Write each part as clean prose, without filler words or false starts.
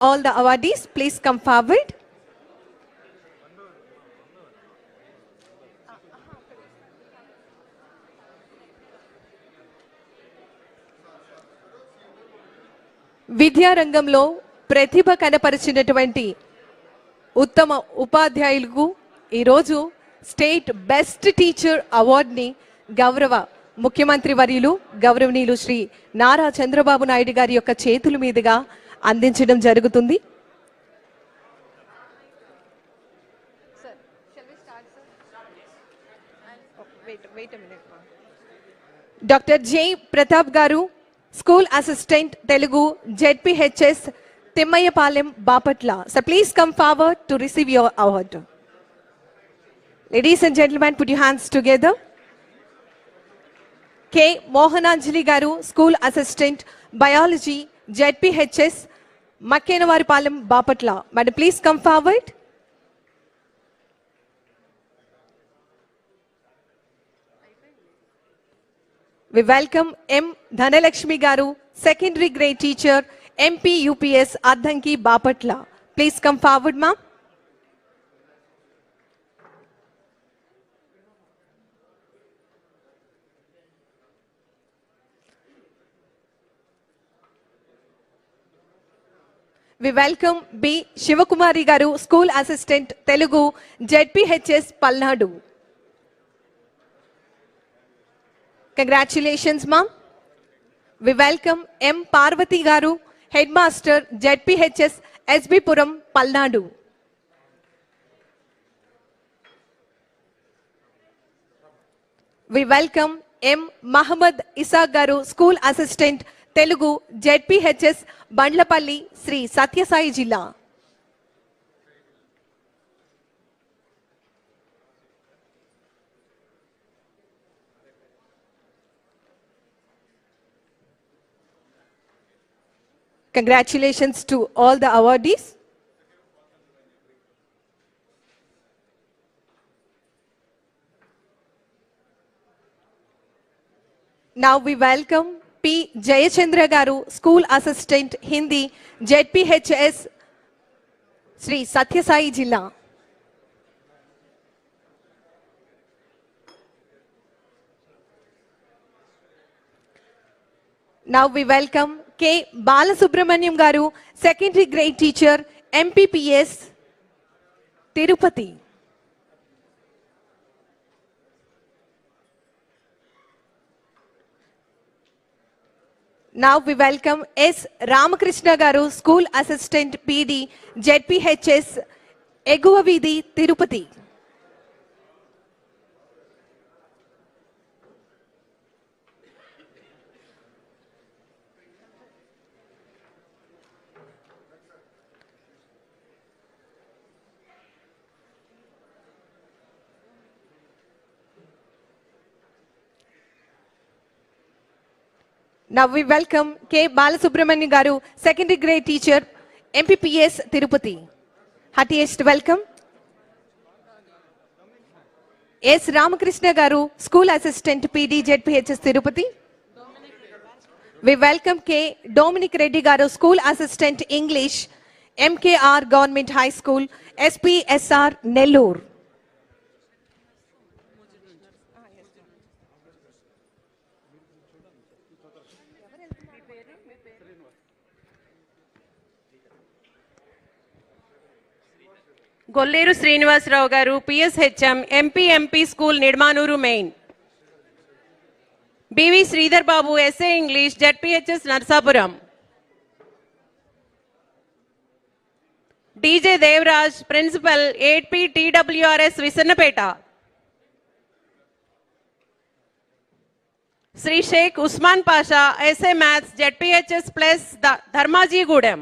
All the awardees, please come forward. విద్యారంగంలో ప్రతిభ కనపరిచినటువంటి ఉత్తమ ఉపాధ్యాయులకు ఈరోజు స్టేట్ బెస్ట్ టీచర్ అవార్డుని గౌరవ ముఖ్యమంత్రి వర్యులు గౌరవనీయులు శ్రీ నారా చంద్రబాబు నాయుడు గారి యొక్క చేతుల మీదుగా అందించడం జరుగుతుంది. Doctor J Pratap garu, school assistant Telugu, ZPHS Timmayyapalem Bapatla. So please come forward to receive your award. Ladies and gentlemen, put your hands together. K. Mohananjali garu, school assistant biology, ZPHS Makkenavaripalem Bapatla. Madam, please come forward. We welcome M. Dhanalakshmi garu, secondary grade teacher, MP UPS Ardhanki Bapatla. Please come forward, ma'am. We welcome B. Shivakumari garu, school assistant Telugu, ZPHS Palnadu. Congratulations, ma'am. We welcome M. Parvati garu, headmaster ZPHS SB Puram Palnadu. We welcome M. Muhammad Isa garu, school assistant Telugu, ZPHS Bandlapalli, Sri Satya Sai Jilla. Congratulations to all the awardees. Now we welcome P. Jayachandra garu, school assistant Hindi, ZPHS Sri Satya Sai Jilla. Now we welcome K. Balasubramaniam garu, secondary grade teacher, MPPS Tirupati. Now we welcome S. Ramakrishna garu, school assistant PD, ZPHS Eguvavidi Tirupati. Now we welcome K. Balasubramaniam garu, secondary grade teacher, MPPS Tirupati. Heartiest welcome. S. Ramakrishna garu, school assistant PD, ZPHS Tirupati. We welcome K. Dominic Reddy garu, school assistant English, MKR Government High School, SPSR Nellore. Golleru Srinivasarao garu, PSHM MP school Nidamanuru main. BV Sridhar Babu, SA English, ZPHS Narsapuram. DJ Devaraj, principal, 8P TWRS Visannapeta. Shri Sheikh Usman Pasha, SA maths, ZPHS plus Dharmajigudem.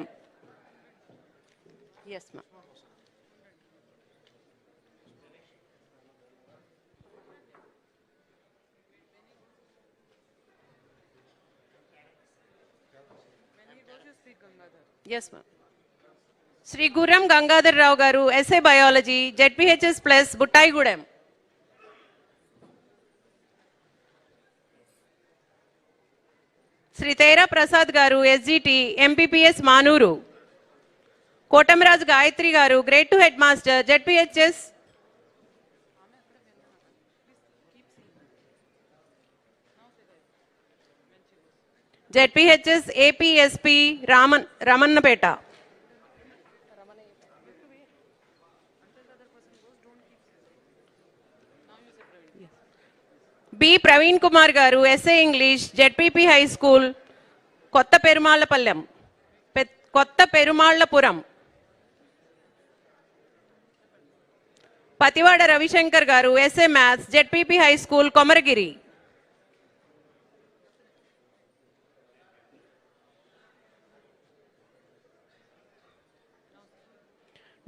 Yes ma'am. Yes ma'am. Shri Gurram Gangadhar Rao garu, SA biology, ZPHS plus Buttaigudem. Shri Tera Prasad garu, SGT, MPPS Manuru. Kotamaraju Gayatri garu grade 2 head master ZPHS APSP Ramannapeta. B Praveen Kumar garu SA English ZPP high school Kotha Perumallapuram. Pativada Ravishankar garu SA maths ZPP high school Komaragiri.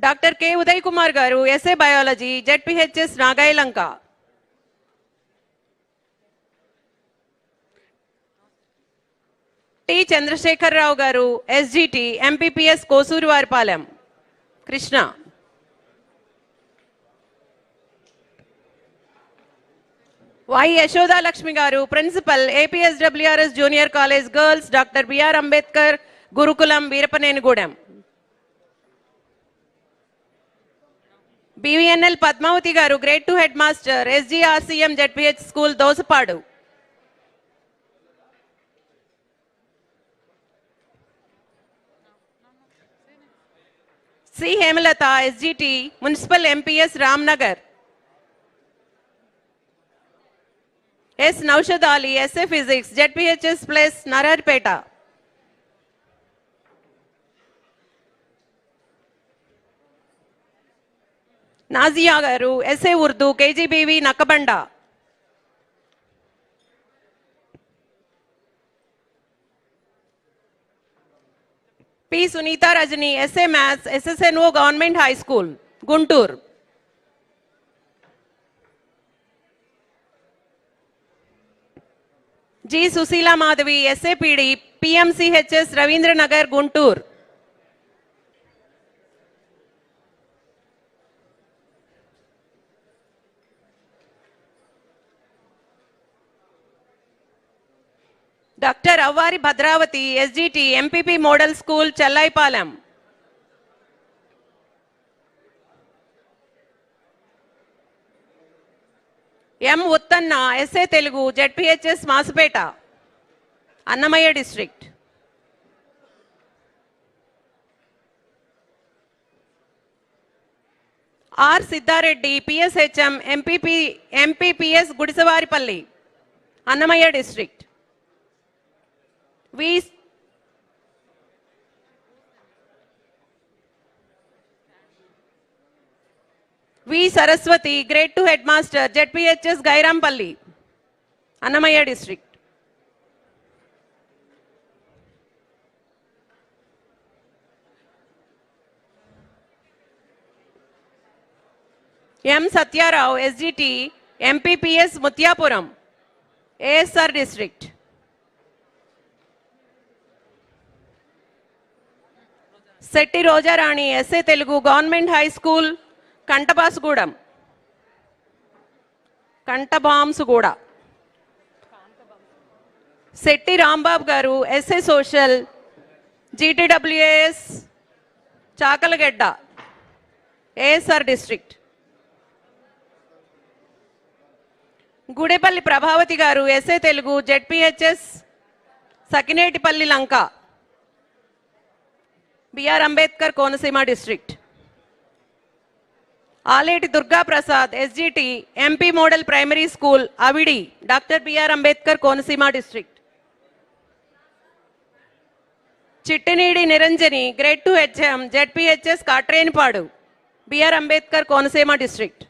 Doctor K Uday Kumar garu SA biology ZPHS Nagayalanka. T Chandrasekhararao garu SGT MPPS Kosuruvaripalem Krishna. Y Yashodalakshmi garu principal APSWRS junior college girls doctor BR Ambedkar gurukulam Veerapanenigudem. BVNL Padmavathi garu grade 2 head master SGRCM ZPH school Dosapadu. C Hemalatha SGT municipal MPS Ramnagar. S Naushad Ali SA physics ZPHS plus Narharipeta. Nausea గారు SA Urdu KGBV Nakkabanda. P Sunitha Rajani SA maths SSNO government high school Guntur. G Sushila Madhavi SAPD PMCHS Ravindranagar Guntur. Doctor Avvari Bhadravathi SGT MPP model school Chellaipalem. M Uttanna SA Telugu ZPHS Masupeta Annamayya district. R Siddareddy PSHM MPPS Gudisavaripalli Annamayya district. V Saraswathi grade 2 head master ZPHS Gairampalli Annamayya district. M Satyarao SGT MPPS Mutyapuram ASR district. Shetty Rojarani SA Telugu government high school కంటబాంసుగూడ. Shetty Rambabu garu SA social GTWAS Chakalagadda ASR district. Gudepalli Prabhavathi garu SA Telugu ZPHS Sakinetipalli Lanka BR Ambedkar Konaseema district. Aleti Durga Prasad SGT MP model primary school Avidi doctor BR Ambedkar Konaseema district. Chittinidi Niranjani grade 2 HM ZPHS Katrenipadu BR Ambedkar Konaseema district.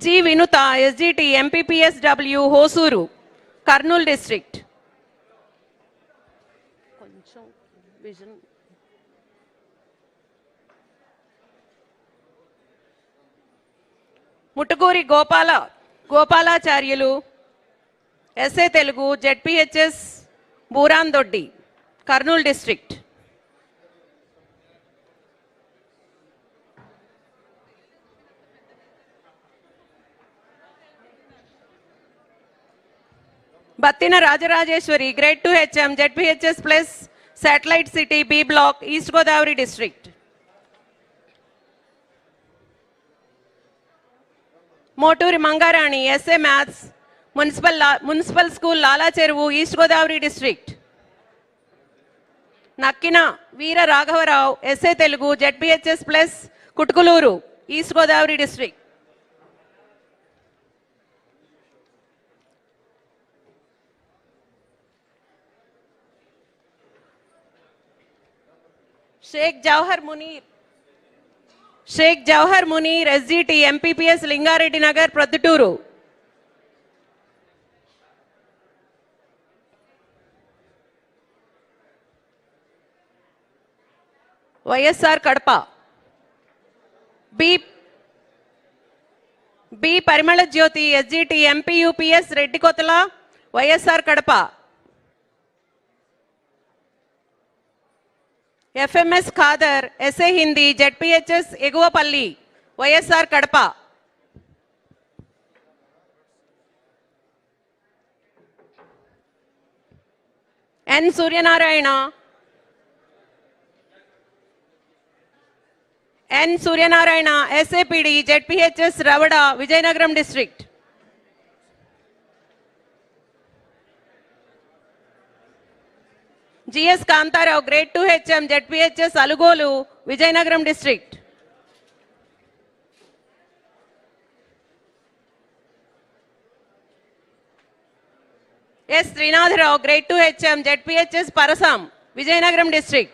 G Vinutha SGT MPPS W Hosur Kurnool district. Mutukuri Gopalacharyulu SA Telugu ZPHS Buramdoddi Kurnool district. Battina Rajarajeshwari, grade 2 HM, ZPHS plus Satellite City, B block, East Godavari district. Moturi Mangarani, SA Maths, Municipal School, Lala Cheruvu, East Godavari district. Nakkina Veera Raghavarao, SA Telugu, ZPHS plus Kutkuluru, East Godavari district. Sheikh Jawhar Munir, SGT, MPPS, Lingareddy Nagar, Praduturu. YSR Kadapa. B. Parimala Jyoti, SGT, MPUPS, Reddy Kotala, YSR Kadapa. FMS Khadar, SA Hindi, ZPHS, Eguapalli, YSR Kadapa. N. Suryanarayana, SAPD, ZPHS, Ravada, Vijayanagaram district. GS Kantarao, grade 2 HM, ZPHS, Alugolu, Vijayanagaram district. S. Srinath, grade 2 HM, ZPHS, Parasam, Vijayanagaram district.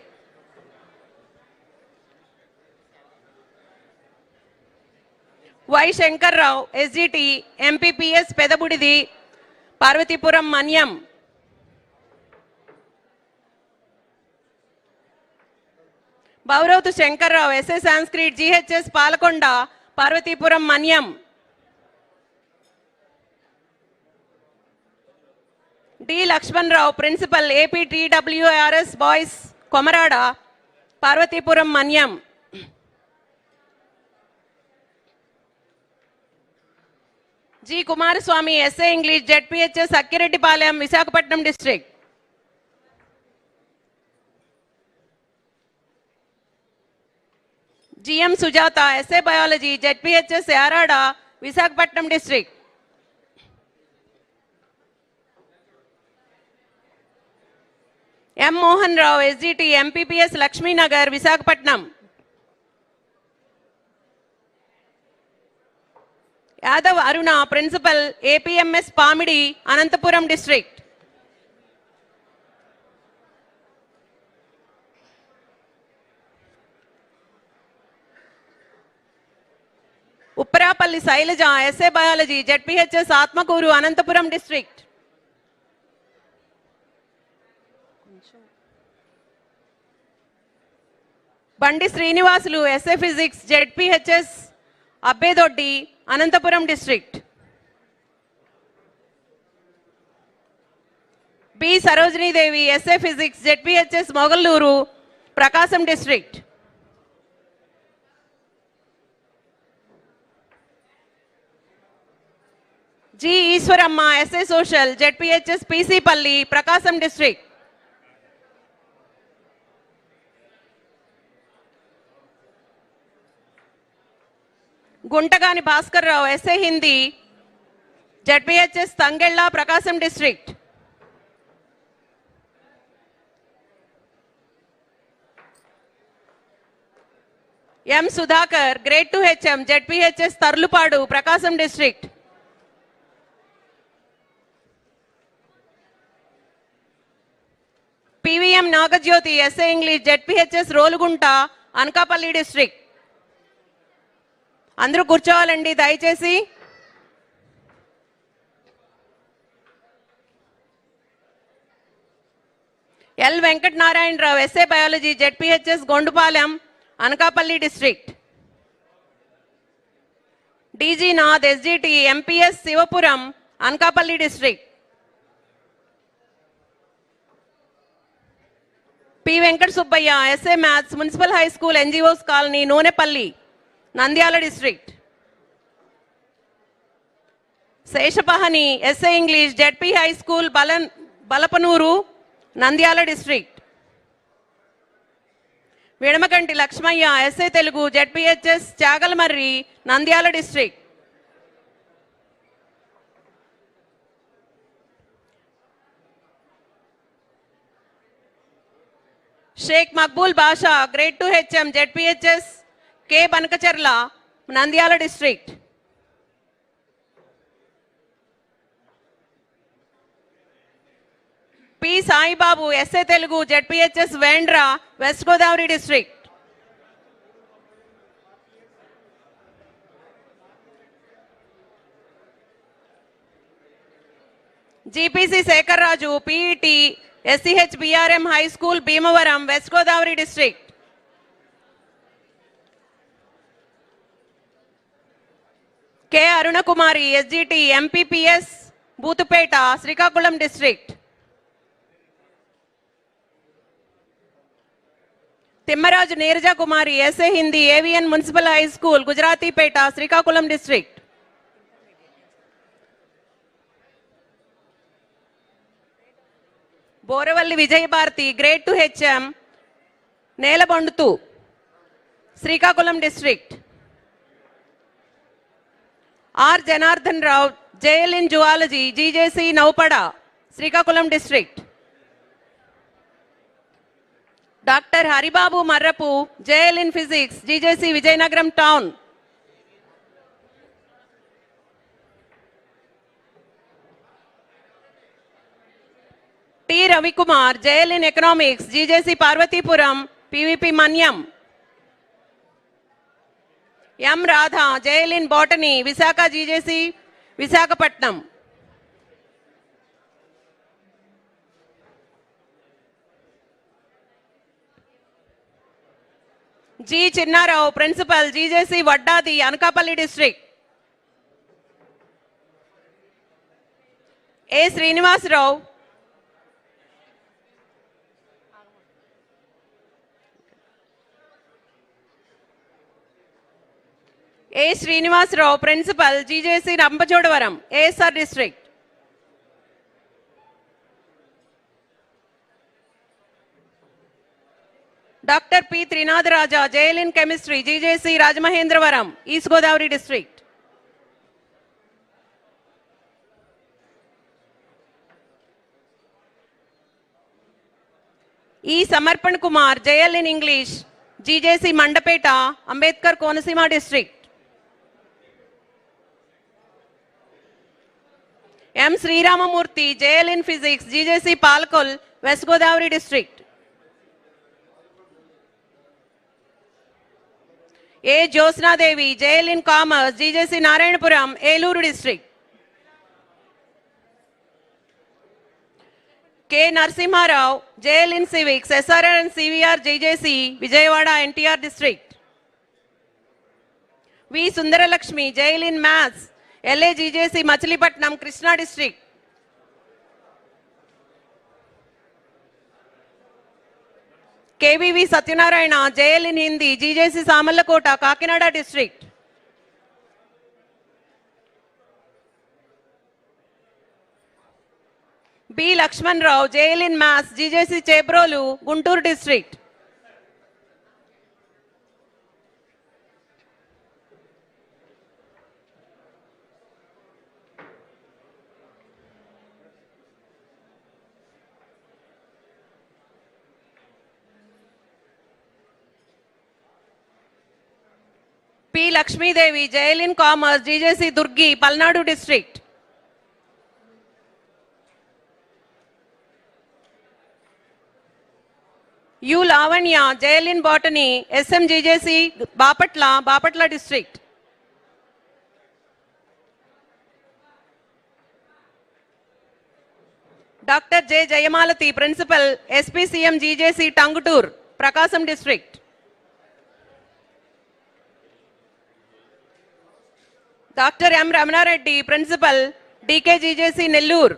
Y. Shankar Rao, SGT, MPPS, Pedabudidi, Parvatipuram, Manyam. Bhaurautu Shankar Rao, SA Sanskrit, GHS, Palakonda, Parvatipuram, Manyam. D. Lakshman Rao, Principal, APTWRS Boys, Komarada, Parvatipuram, Manyam. G. Kumaraswamy, SA English, ZPHS, Akkireddypalayam, Visakhapatnam district. GM Sujata, SA Biology, ZPHS, Yarada, Visakhapatnam district. M. Mohan Rao, SGT, MPPS, Lakshmi Nagar, Visakhapatnam. Yadav Aruna, Principal, APMS, Pamidi, Anantapuram district. Upparapalli Sailaja, SA Biology, ZPHS, Atmakuru, Anantapuram district. Bandi Srinivasulu, SA Physics, ZPHS, Abbedoddi, Anantapuram district. B. Sarojini Devi, SA Physics, ZPHS, Mogaluru, Prakasam district. G. Iswaramma, SA Social, ZPHS, PC Palli, Prakasam district. Guntagani Bhaskar Rao, SA Hindi, ZPHS, Tangella, Prakasam district. M. Sudhakar, grade 2 HM, ZPHS, Tarlupadu, Prakasam district. PVM Nagajyoti, SA English, ZPHS, Rolugunta, Anakapalli district. అందరూ కూర్చోవాలండి దయచేసి. L Venkatanarayanarao, SA biology, ZPHS, Gondupalem, Anakapalli district. DG Nath, SGT, MPS, Sivapuram, Anakapalli district. P. Venkata Subbaiah, SA maths, municipal high school, NGOs colony, Nunepalli, Nandyal district. Seshapahani SA English ZP high school Balapanuru Nandyal district. Vidamakanti Lakshmaiah SA Telugu ZPHS Chagalamarri Nandyal district. Sheikh Maqbool Basha grade 2 HM ZPHS K Banakacherla Nandyal district. P Saibabu SA Telugu ZPHS Vendra west Godavari district. GPC Shekhar Raju PET SCH BRM high school Bhimavaram west Godavari district. K Arunakumari SGT MPPS Buthupeta Srikakulam district. Timmaraju Neeraja Kumari SA Hindi AVN municipal high school Gujaratipeta Srikakulam district. Boravalli Vijayabharathi grade 2 HM Nelabonduthu Srikakulam district. R Janardhan Rao JLN zoology GJC Naupada Srikakulam district. Doctor Haribabu Marrapu JLN physics GJC Vizianagaram town. T Ravikumar JLN economics GJC Parvathipuram PVP Manyam. M Radha JLN botany Visakha GJC Visakhapatnam. G Chinnarao principal GJC Vaddadi Anakapalli district. A Srinivasarao principal GJC Rampachodavaram ASR district. Doctor P Trinatharaja JLN chemistry GJC Rajamahendravaram east Godavari district. E Samarpan Kumar JLN English GJC Mandapeta Ambedkar Konaseema district. M Sriramamurthy JLN physics GJC Palakol west Godavari district. A Jyotsnadevi JLN commerce GJC Narayanapuram Eluru district. K Narasimharao JLN civics SRN CVR GJC Vijayawada NTR district. V Sundaralakshmi JLN maths LA GJC Machilipatnam Krishna district. KVV Satyanarayana JLN Hindi GJC Samarlakota Kakinada district. B Lakshman Rao JLN maths GJC Chebrolu Guntur district. P Lakshmidevi JLN commerce GJC Durgi Palnadu district. U Lavanya JLN botany SM GJC Bapatla district. Doctor J Jayamalathi principal SPCM GJC Tangutur Prakasam district. Doctor M Ramanareddy principal DKGJC Nellore.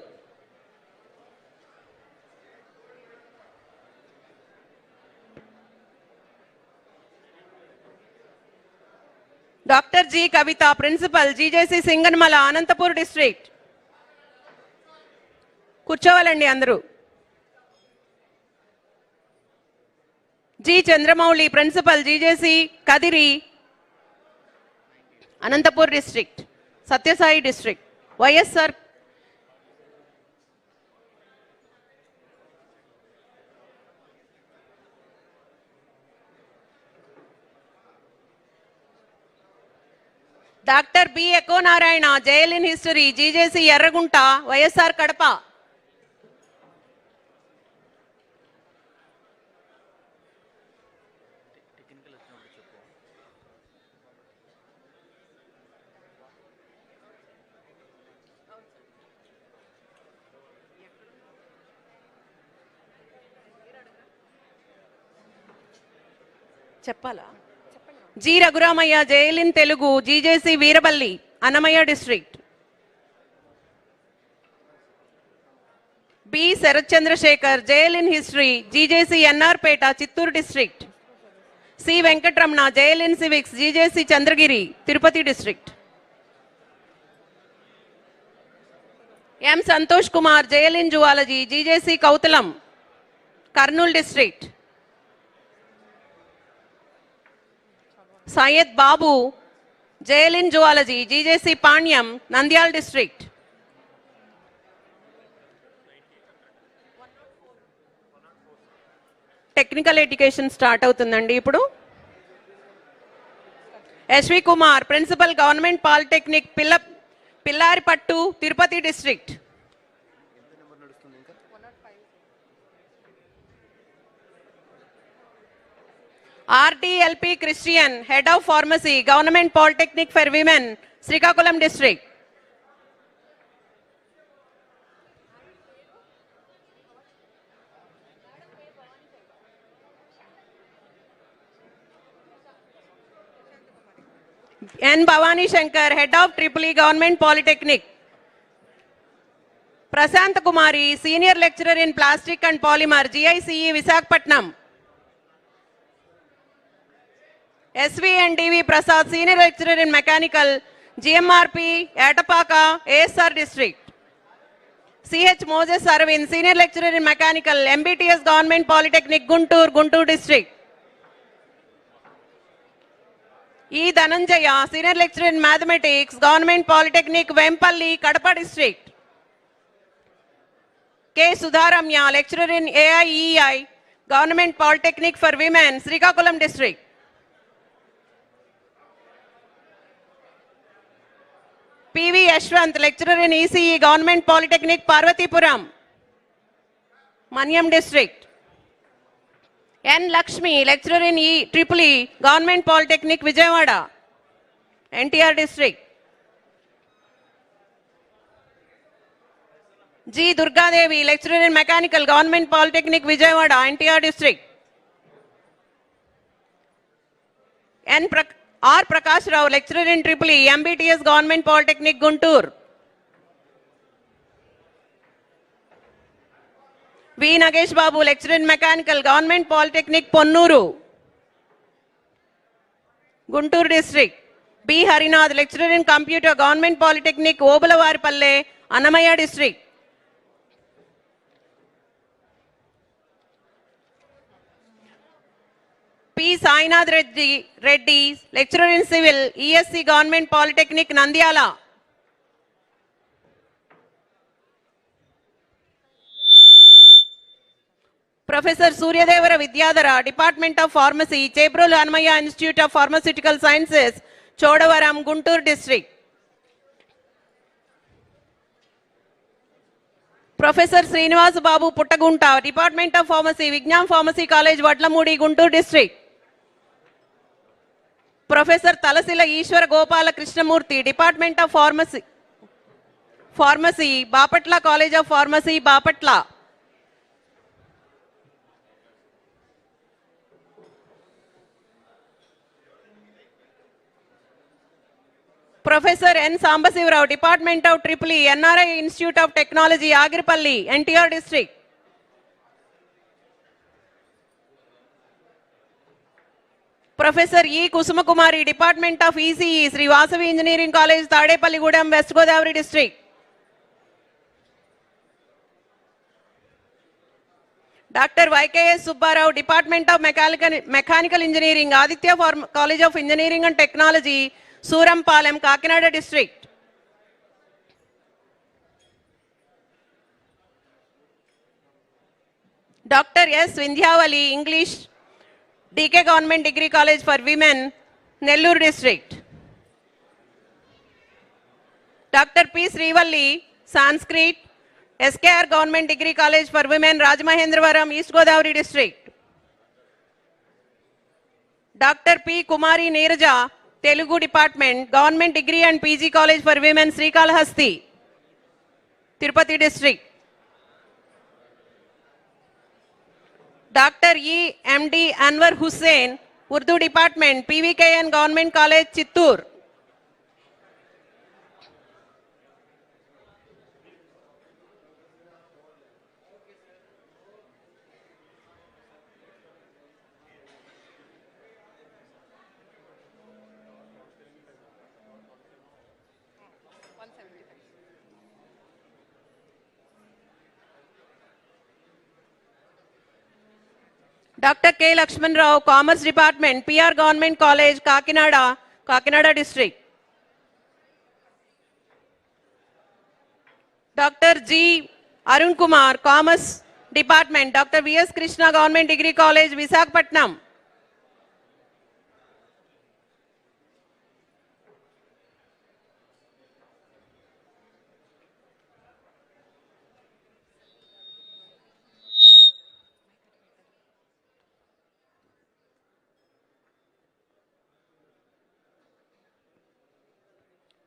Doctor G Kavitha principal GJC Singanamala Anantapur district. కూర్చోవాలండి అందరూ. G Chandramouli, principal, GJC Kadiri, Anantapur district, Sathyasai district. YSR doctor B echo Narayana, JL in history, GJC Erraguntla, YSR Kadapa. చెప్పాలా? G Raghuramaiah, JL in Telugu, GJC Veeraballi, Annamayya district. B Sarath Chandrasekhar, JL in history, GJC NR Peta, Chittoor district. C Venkataramana, JL in civics, GJC Chandragiri, Tirupati district. M Santosh Kumar, JL in zoology, GJC Kowthalam, Kurnool district. Syed Babu, JL in zoology, GJC Panyam, Nandyal district. Technical education start అవుతుందండి ఇప్పుడు. SV Kumar, principal, government polytechnic, Pillaripattu, Tirupati district. RDLP Christian, head of pharmacy, government polytechnic for women, Srikakulam district. N Bhavani Shankar, head of triple E, government polytechnic. Prashanth Kumari, senior lecturer in plastic and polymer, GICE, Visakhapatnam. SVNDV Prasad, senior lecturer in mechanical, GMRP, Atapaka, ASR district. CH Moses Arvind, senior lecturer in mechanical, MBTS Government Polytechnic, Guntur district. E Dhananjaya, senior lecturer in mathematics, Government Polytechnic, Vempalli, Kadapa district. K Sudharamya, lecturer in AIEI, Government Polytechnic for Women, Srikakulam district. PV Yashwant, lecturer in ECE, Government Polytechnic, Parvatipuram, Manyam district. N Lakshmi, lecturer in EEE, Government Polytechnic, Vijayawada, NTR district. G Durga Devi, lecturer in mechanical, Government Polytechnic, Vijayawada, NTR district. R Prakash Rao, lecturer in EEE, MBTS Government Polytechnic, Guntur. V Nagesh Babu, lecturer in mechanical, Government Polytechnic, Ponnuru, Guntur district. B Harinath, lecturer in computer, Government Polytechnic, Obalavarpalle, Annamaya district. P Sainath Reddy, lecturer in civil, ESC Government Polytechnic, Nandyala. Professor Suryadevara Vidyadhara, Department of Pharmacy, Chebrolu Annamaya Institute of Pharmaceutical Sciences, Chodavaram, Guntur district. Professor Srinivas Babu Puttagunta, Department of Pharmacy, Vignam Pharmacy College, Vatlamudi, Guntur district. Professor Talasila Ishwara Gopala Krishnamurthy, Department of Pharmacy, Bapatla College of Pharmacy, Bapatla. Professor N. Sambasivarao, Department of EEE, NRI Institute of Technology, Agirpalli, NTR district. Professor E. Kusumakumari, Department of ECE, Sri Vasavi Engineering College, Tadepalligudem, West Godavari district. Dr. YKS Subbarao, Department of Mechanical Engineering, Aditya College of Engineering and Technology, Surampalem, Kakinada District. Dr. S. Vindhyavali, English, DK Government Degree College for Women, Nellore District. Dr. P. Srivalli, Sanskrit, SKR Government Degree College for Women, Rajamahendravaram, East Godavari District. Dr. P. Kumari Neeraja, Telugu Department, Government Degree and PG College for Women, Srikalahasti, Tirupati District. Dr. E. MD Anwar Hussain, Urdu Department, PVKN Government College, Chittoor. Dr. K. Lakshman Rao, Commerce Department, PR Government College, Kakinada, Kakinada District. Dr. G. Arun Kumar, Commerce Department, Dr. V.S. Krishna, Government Degree College, Visakhapatnam.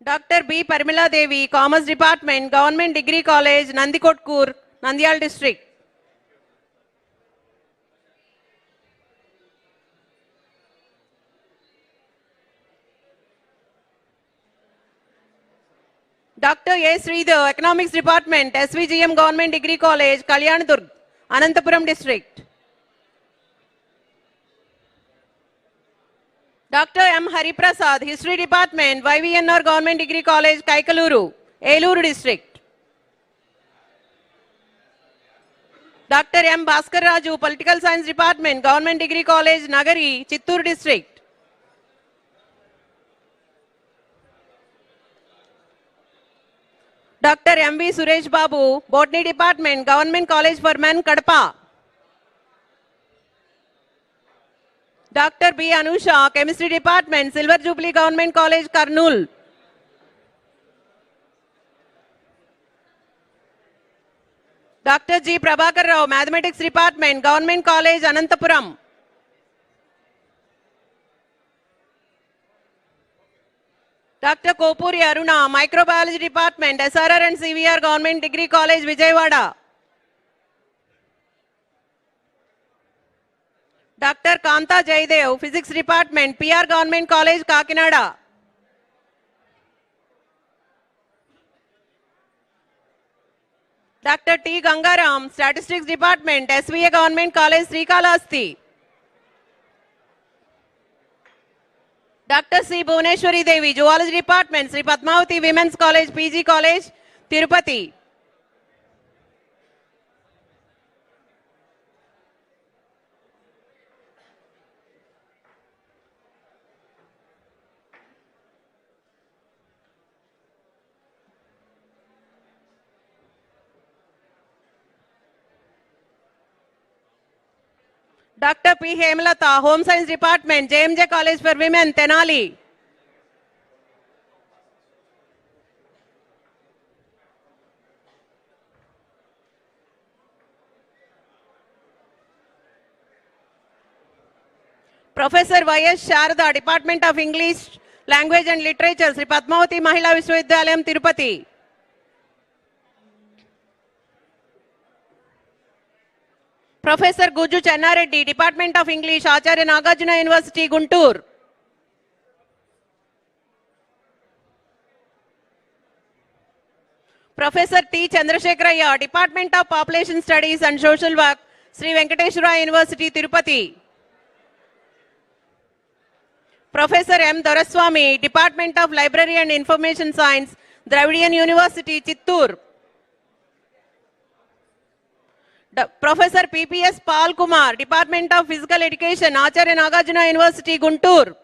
Dr. B. Parmila Devi, Commerce Department, Government Degree College, Nandikotkur, Nandyal District. Dr. A. Sridhar, Economics Department, SVGM Government Degree College, Kalyanadurg, Anantapuram District. Dr. M. Hariprasad, History Department, YVNR Government Degree College, Kaikaluru, Eluru District. Dr. M. Bhaskar Raju, Political Science Department, Government Degree College, Nagari, Chittoor District. Dr. M. V. Suresh Babu, Botany Department, Government College for Men, Kadapa. Dr. B. Anusha, Chemistry Department, Silver Jubilee Government College, Kurnool. Dr. G. Prabhakar Rao, Mathematics Department, Government College, Anantapuram. Dr. Kopuri Aruna, Microbiology Department, SRR and CVR Government Degree College, Vijayawada. Dr. Kanta Jaidev, Physics Department, PR Government College, Kakinada. Dr. T. Gangaram, Statistics Department, SVA Government College, Srikalahasti. Dr. C. Bhuvneshwari Devi, Zoology Department, Sri Padmavati Women's College, PG College, Tirupati. Dr. P. Hemalata, Home Science Department, JMJ College for Women, Tenali. Professor Y.S. Sharda, Department of English, Language and Literature, Sri Padmavati Mahila Vishwavidyalaya, Tirupati. Professor Guju Channareddy, Department of English, Acharya Nagarjuna University, Guntur. Professor T. Chandrasekharaya, Department of Population Studies and Social Work, Sri Venkateswara University, Tirupati. Professor M. Doraswamy, Department of Library and Information Science, Dravidian University, Chittoor. Professor PPS Pal Kumar, Department of Physical Education, Acharya Nagarjuna University, Guntur.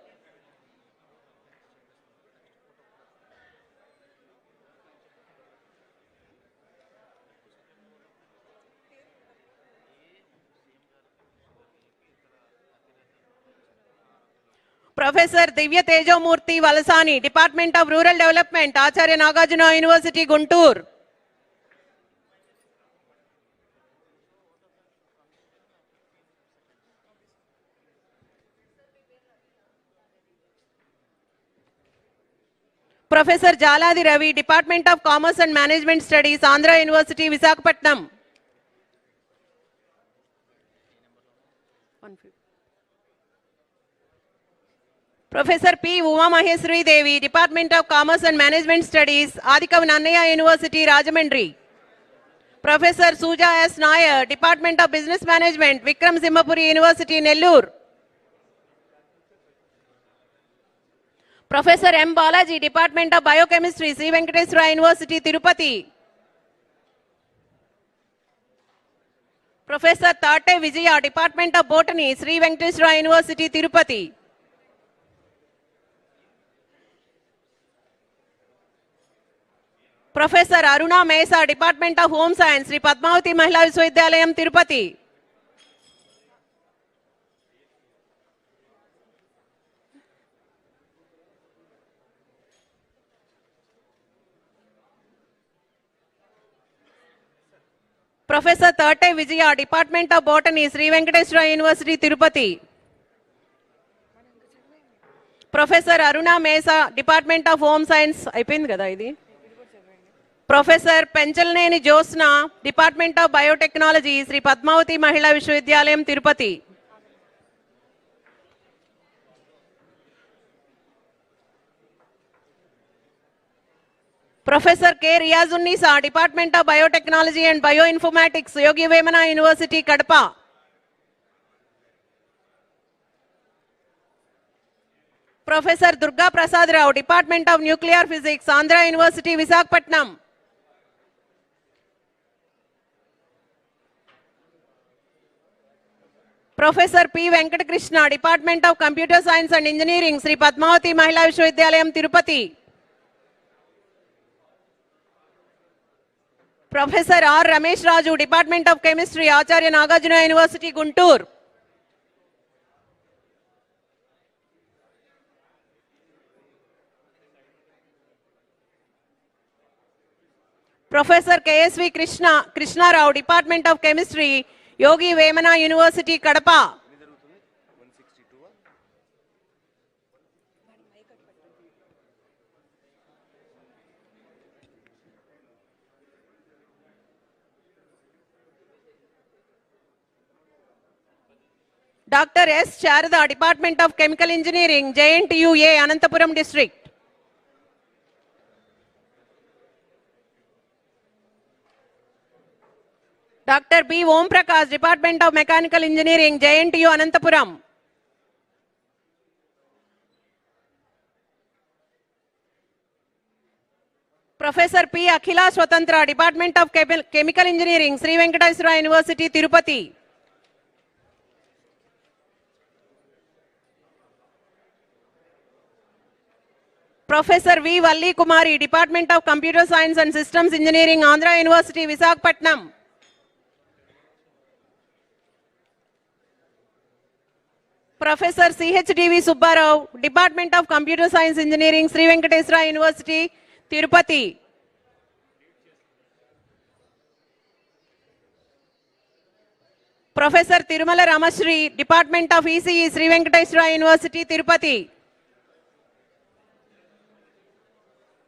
Professor Divya Tejomurthy Valasani, Department of Rural Development, Acharya Nagarjuna University, Guntur. Professor Jaladi Ravi, Department of Commerce and Management Studies, Andhra University, Visakhapatnam. Professor P. Uma Maheswari Devi, Department of Commerce and Management Studies, Adikav Nannaya University, Rajahmundry. Professor Suja S. Nair, Department of Business Management, Vikram Simhapuri University, Nellore. Professor M. Balaji, Department of Biochemistry, Sri Venkateswara University, Tirupati. Professor Tate Vijaya, Department of Botany, Sri Venkateswara University, Tirupati. Professor Aruna Mesa, Department of Home Science, Sri Padmavati Mahila Vishwavidyalayam, Tirupati. Professor Tate Vijaya, Department of Botany, Sri Venkateswara University, Tirupati. Professor Aruna Mesa, Department of Home Science, అయిపోయింది కదా ఇది. Professor Penchalneni Josna, Department of Biotechnology, Sri Padmavati Mahila Vishwavidyalayam, Tirupati. Professor K. Riyazunnisa, Department of Biotechnology and Bioinformatics, Yogi Vemana University, Kadapa. Professor Durga Prasad Rao, Department of Nuclear Physics, Andhra University, Visakhapatnam. Professor P. Venkat Krishna, Department of Computer Science and Engineering, Sri Padmavati Mahila Vishwavidyalayam, Tirupati. Professor R. Ramesh Raju, Department of Chemistry, Acharya Nagarjuna University, Guntur. Professor KSV Krishna Rao, Department of Chemistry, Yogi Vemana University, Kadapa. Dr. S. Sharada, Department of Chemical Engineering, JNTUA, Anantapuram District. Dr. B. Om Prakash, Department of Mechanical Engineering, JNTU, Anantapuram. Professor P. Akhila Swatantra, Department of Chemical Engineering, Sri Venkateswara University, Tirupati. Professor V. Valli Kumari, Department of Computer Science and Systems Engineering, Andhra University, Visakhapatnam. Professor C.H.D.V. Subbarao, Department of Computer Science Engineering, Sri Venkateswara University, Tirupati. Professor Tirumala Ramashri, Department of ECE, Sri Venkateswara University, Tirupati.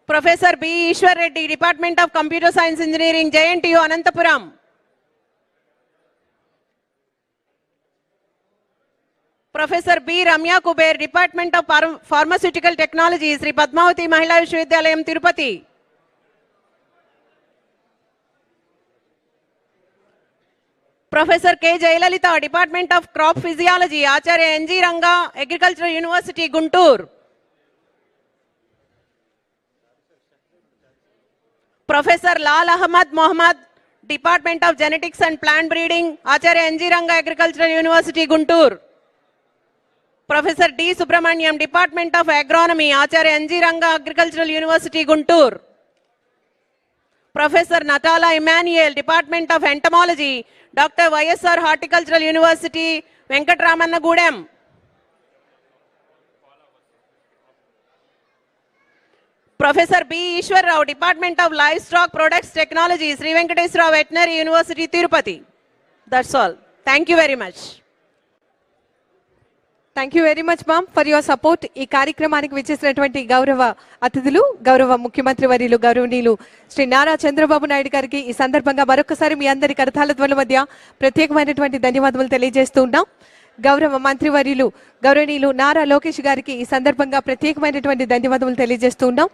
Professor B. Ishwar Reddy, Department of Computer Science Engineering, JNTU, Anantapuram. Professor B. Ramya Kuber, Department of Pharmaceutical Technology, Sri Padmavati Mahila Vishwavidyalayam, Tirupati. Professor K. Jayalalitha, Department of Crop Physiology, Acharya N.G. Ranga, Agricultural University, Guntur. Professor Lal Ahmad Mohammad, Department of Genetics and Plant Breeding, Acharya N.G. Ranga Agricultural University, Guntur. Professor D. Subramaniam, Department of Agronomy, Acharya N.G. Ranga Agricultural University, Guntur. Professor Natala Emmanuel, Department of Entomology, Dr. YSR Horticultural University, Venkatramanna Gudem. Professor B. Ishwar Rao, Department of Livestock Products Technology, Sri Venkateswara Veterinary University, Tirupati. That's all. Thank you very much. Thank you very much ma'am for your support. ఈ కార్యక్రమానికి విచ్చేసినటువంటి గౌరవ అతిథులు, గౌరవ ముఖ్యమంత్రి వర్యులు గౌరవనీయులు శ్రీ నారా చంద్రబాబు నాయుడు గారికి ఈ సందర్భంగా మరొకసారి మీ అందరి కరతాళ ధ్వనుల మధ్య ప్రత్యేకమైనటువంటి ధన్యవాదాలు తెలియజేస్తూ ఉన్నాం. గౌరవ మంత్రివర్యులు గౌరవనీయులు నారా లోకేష్ గారికి ఈ సందర్భంగా ప్రత్యేకమైనటువంటి ధన్యవాదాలు తెలియజేస్తూ ఉన్నాం.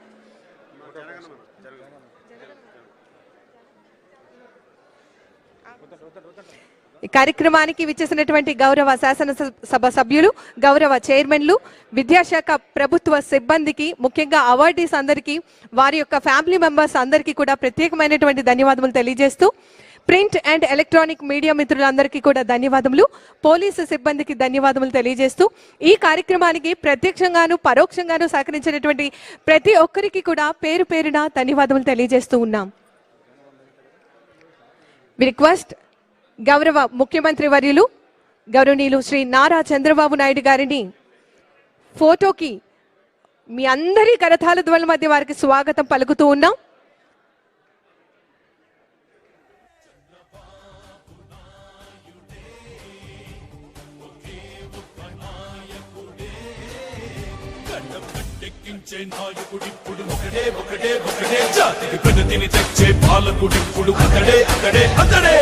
ఈ కార్యక్రమానికి విచ్చేసినటువంటి గౌరవ శాసనసభ సభ్యులు, గౌరవ చైర్మన్లు, విద్యాశాఖ ప్రభుత్వ సిబ్బందికి, ముఖ్యంగా అవార్డీస్ అందరికీ, వారి యొక్క ఫ్యామిలీ మెంబర్స్ అందరికీ కూడా ప్రత్యేకమైనటువంటి ధన్యవాదాలు తెలియజేస్తూ, ప్రింట్ అండ్ ఎలక్ట్రానిక్ మీడియా మిత్రులందరికీ కూడా ధన్యవాదములు, పోలీసు సిబ్బందికి ధన్యవాదములు తెలియజేస్తూ, ఈ కార్యక్రమానికి ప్రత్యక్షంగాను పరోక్షంగాను సహకరించినటువంటి ప్రతి ఒక్కరికి కూడా పేరు పేరున ధన్యవాదములు తెలియజేస్తూ ఉన్నాం. వి రిక్వెస్ట్ గౌరవ ముఖ్యమంత్రి వర్యులు గౌరవనీయులు శ్రీ నారా చంద్రబాబు నాయుడు గారిని ఫోటోకి మీ అందరి కరతాళ ధ్వనుల మధ్య వారికి స్వాగతం పలుకుతూ ఉన్నాం. నాయకుడిప్పుడు ఒకడే ఒకడే ఒకడే, జాతికి ప్రగతిని తెచ్చే పాలకుడిప్పుడు అతడే అతడే అతడే.